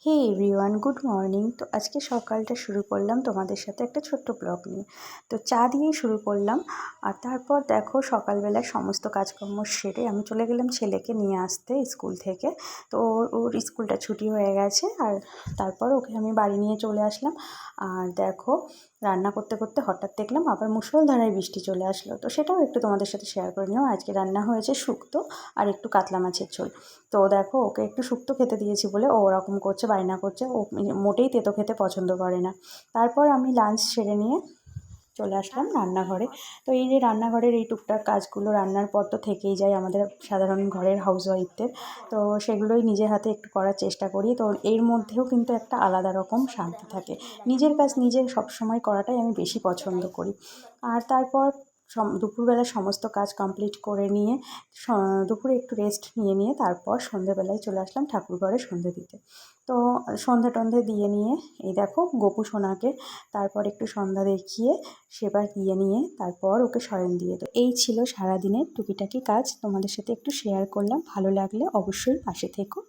হে everyone, good morning. তো আজকে সকালটা শুরু করলাম তোমাদের সাথে একটা ছোট্ট ব্লগ নিয়ে। তো চা দিয়েই শুরু করলাম। আর তারপর দেখো সকালবেলায় সমস্ত কাজকর্ম সেরে আমি চলে গেলাম ছেলেকে নিয়ে আসতে স্কুল থেকে। তো ওর স্কুলটা ছুটি হয়ে গেছে, আর তারপর ওকে আমি বাড়ি নিয়ে চলে আসলাম। আর দেখো রান্না করতে করতে হঠাৎ দেখলাম আবার মুষলধারায় বৃষ্টি চলে আসলো। তো সেটাও একটু তোমাদের সাথে শেয়ার করে নিলাম। আজকে রান্না হয়েছে শুক্তো আর একটু কাতলা মাছের ঝোল। তো দেখো ওকে একটু শুক্তো খেতে দিয়েছি বলে ও ওরকম করছে, বায়না করছে। ও মোটেই তেতো খেতে পছন্দ করে না। তারপর আমি লাঞ্চ সেরে নিয়ে চলে আসলাম রান্নাঘরে। তো এই যে রান্নাঘরের এই টুকটাক কাজগুলো রান্নার পর তো থেকেই যায় আমাদের সাধারণ ঘরের হাউসওয়াইফদের। তো সেগুলোই নিজের হাতে একটু করার চেষ্টা করি। তো এর মধ্যেও কিন্তু একটা আলাদা রকম শান্তি থাকে। নিজের কাজ নিজে সবসময় করাটাই আমি বেশি পছন্দ করি। আর তারপর দুপুরবেলা সমস্ত কাজ কমপ্লিট করে নিয়ে দুপুরে একটু রেস্ট নিয়ে তারপর সন্ধ্যেবেলায় চলে আসলাম ঠাকুরঘরে সন্ধ্যে দিতে। তো সন্ধ্যে টন্ধে দিয়ে নিয়ে এই দেখো গোপু সোনাকে তারপর একটু সন্ধ্যা দেখিয়ে সেবার দিয়ে নিয়ে তারপর ওকে শয়ন দিয়ে। তো এই ছিল সারাদিনের টুকিটাকি কাজ, তোমাদের সাথে একটু শেয়ার করলাম। ভালো লাগলে অবশ্যই পাশে থেকো।